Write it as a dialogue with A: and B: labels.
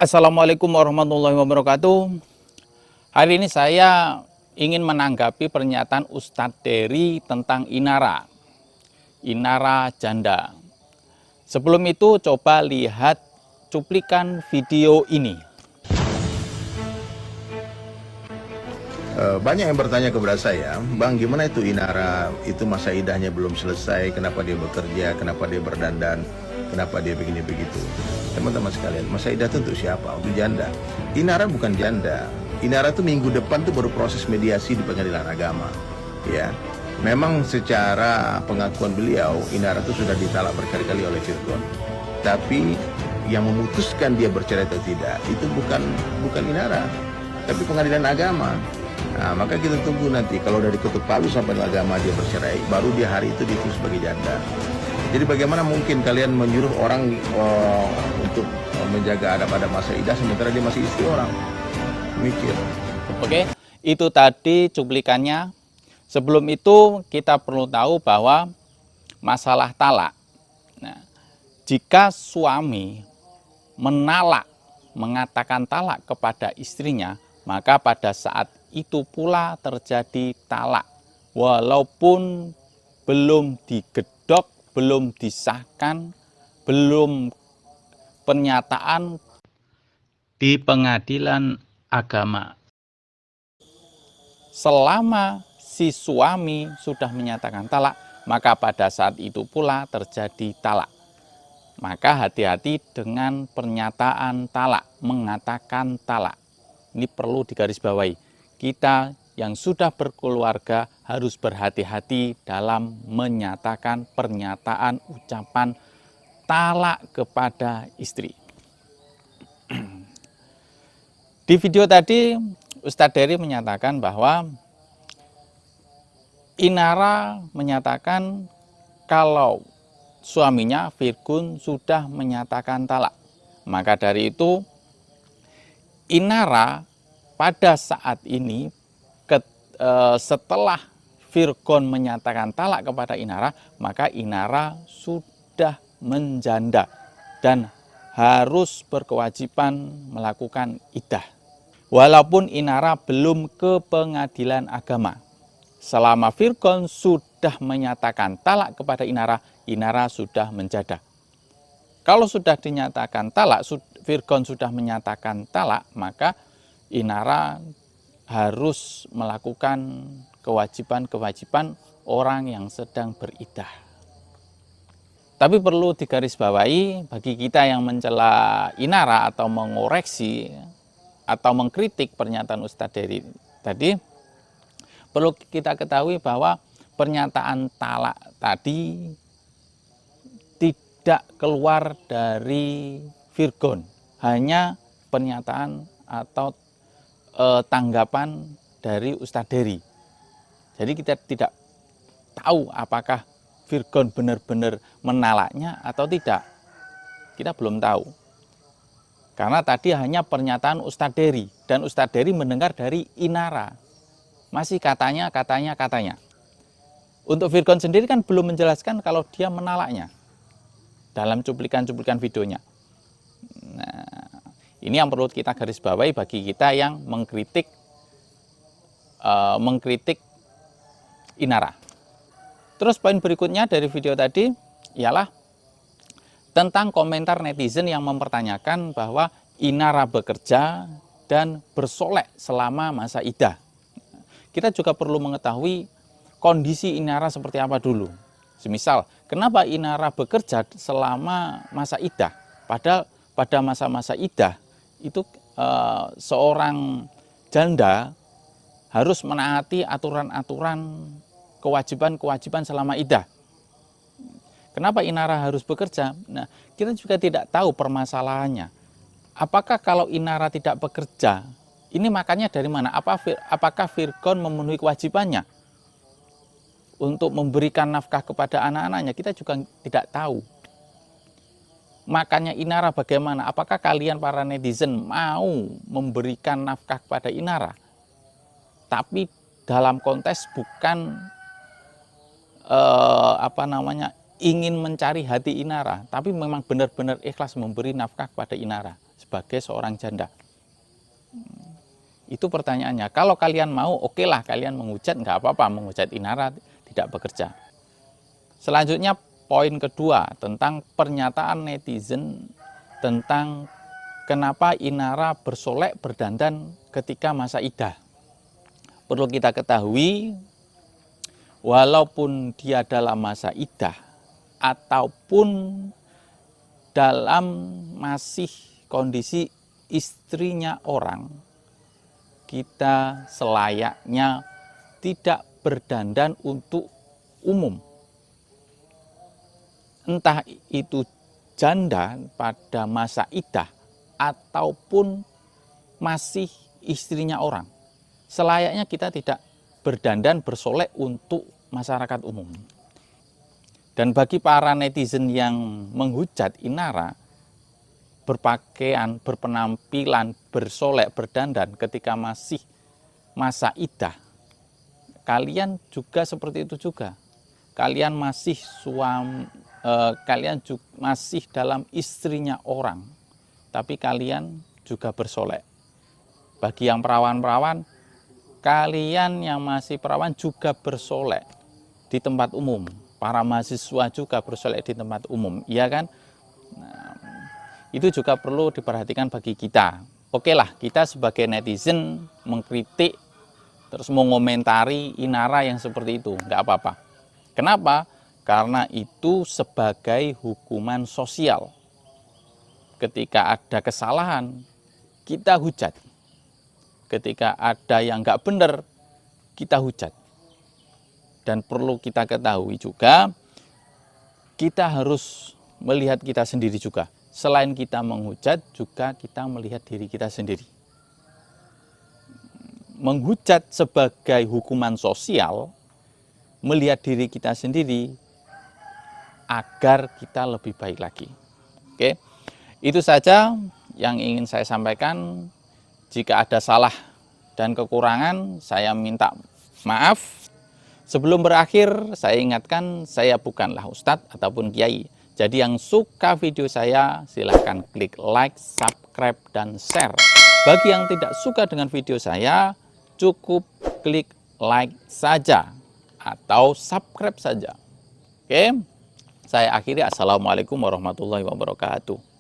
A: Assalamualaikum warahmatullahi wabarakatuh. Hari ini saya ingin menanggapi pernyataan Ustadz Dery tentang Inara, Inara janda. Sebelum itu coba lihat cuplikan video ini.
B: Banyak yang bertanya kepada saya, Bang, gimana itu Inara, itu masa idahnya belum selesai, kenapa dia bekerja, kenapa dia berdandan, kenapa dia begini begitu. Teman-teman sekalian, masa idah itu untuk siapa? Untuk janda. Inara bukan janda. Inara itu minggu depan tuh baru proses mediasi di pengadilan agama. Ya, memang secara pengakuan beliau, Inara itu sudah ditalak berkali-kali oleh Virgon. Tapi yang memutuskan dia bercerai atau tidak itu bukan Inara, tapi pengadilan agama. Nah, maka kita tunggu nanti kalau dari ketuk palu sampai agama dia bercerai, baru dia hari itu dihitung sebagai janda. Jadi bagaimana mungkin kalian menyuruh orang untuk menjaga adab-adab masa idah sementara dia masih istri orang? Mikir.
A: Oke, itu tadi cuplikannya. Sebelum itu kita perlu tahu bahwa masalah talak. Nah, jika suami menalak, mengatakan talak kepada istrinya, maka pada saat itu pula terjadi talak. Walaupun belum digedok, belum disahkan, belum pernyataan di pengadilan agama. Selama si suami sudah menyatakan talak, maka pada saat itu pula terjadi talak. Maka hati-hati dengan pernyataan talak, mengatakan talak. Ini perlu digarisbawahi. Kita yang sudah berkeluarga harus berhati-hati dalam menyatakan pernyataan ucapan talak kepada istri. Di video tadi Ustadz Dery menyatakan bahwa Inara menyatakan kalau suaminya Virgon sudah menyatakan talak. Maka dari itu Inara pada saat ini setelah Virgon menyatakan talak kepada Inara, maka Inara sudah menjanda dan harus berkewajiban melakukan iddah. Walaupun Inara belum ke pengadilan agama. Selama Virgon sudah menyatakan talak kepada Inara, Inara sudah menjanda. Kalau sudah dinyatakan talak, Virgon sudah menyatakan talak, maka Inara harus melakukan kewajiban-kewajiban orang yang sedang beriddah. Tapi perlu digarisbawahi bagi kita yang mencela Inara atau mengoreksi atau mengkritik pernyataan Ustadz Dery tadi, perlu kita ketahui bahwa pernyataan talak tadi tidak keluar dari Virgon, hanya pernyataan atau tanggapan dari Ustadz Dery. Jadi kita tidak tahu apakah Virgon benar-benar menalaknya atau tidak. Kita belum tahu. Karena tadi hanya pernyataan Ustadz Dery dan Ustadz Dery mendengar dari Inara. Masih katanya. Untuk Virgon sendiri kan belum menjelaskan kalau dia menalaknya dalam cuplikan-cuplikan videonya. Nah, ini yang perlu kita garis bawahi bagi kita yang mengkritik Inara. Terus poin berikutnya dari video tadi ialah tentang komentar netizen yang mempertanyakan bahwa Inara bekerja dan bersolek selama masa iddah. Kita juga perlu mengetahui kondisi Inara seperti apa dulu. Semisal, kenapa Inara bekerja selama masa iddah? Padahal pada masa-masa iddah itu seorang janda harus menaati aturan-aturan kewajiban-kewajiban selama iddah. Kenapa Inara harus bekerja? Nah, kita juga tidak tahu permasalahannya. Apakah kalau Inara tidak bekerja, ini makannya dari mana? Apakah Virgon memenuhi kewajibannya untuk memberikan nafkah kepada anak-anaknya? Kita juga tidak tahu. Makannya Inara bagaimana? Apakah kalian para netizen mau memberikan nafkah kepada Inara? Tapi dalam konteks bukan ingin mencari hati Inara, tapi memang benar-benar ikhlas memberi nafkah kepada Inara. sebagai seorang janda? Itu pertanyaannya. Kalau kalian mau, oke lah kalian menghujat, nggak apa-apa menghujat Inara tidak bekerja. Selanjutnya poin kedua tentang pernyataan netizen tentang kenapa Inara bersolek berdandan ketika masa iddah. Perlu kita ketahui, walaupun dia dalam masa iddah ataupun dalam masih kondisi istrinya orang, kita selayaknya tidak berdandan untuk umum. Entah itu janda pada masa iddah ataupun masih istrinya orang. Selayaknya kita tidak berdandan bersolek untuk masyarakat umum. Dan bagi para netizen yang menghujat Inara berpakaian, berpenampilan, bersolek, berdandan ketika masih masa iddah, kalian juga seperti itu juga. Kalian masih masih dalam istrinya orang, tapi kalian juga bersolek. Bagi yang perawan-perawan, kalian yang masih perawan juga bersolek di tempat umum. Para mahasiswa juga bersolek di tempat umum, iya kan? Nah, itu juga perlu diperhatikan bagi kita. Oke lah, kita sebagai netizen mengkritik, terus mengomentari Inara yang seperti itu, nggak apa-apa. Kenapa? Karena itu sebagai hukuman sosial. Ketika ada kesalahan, kita hujat. Ketika ada yang nggak benar, kita hujat. Dan perlu kita ketahui juga, kita harus melihat kita sendiri juga. Selain kita menghujat, juga kita melihat diri kita sendiri. Menghujat sebagai hukuman sosial, melihat diri kita sendiri, agar kita lebih baik lagi. Oke, itu saja yang ingin saya sampaikan. Jika ada salah dan kekurangan, saya minta maaf. Sebelum berakhir, saya ingatkan, saya bukanlah ustadz ataupun kiai. Jadi yang suka video saya, silahkan klik like, subscribe, dan share. Bagi yang tidak suka dengan video saya, cukup klik like saja atau subscribe saja. Oke, saya akhiri. Assalamualaikum warahmatullahi wabarakatuh.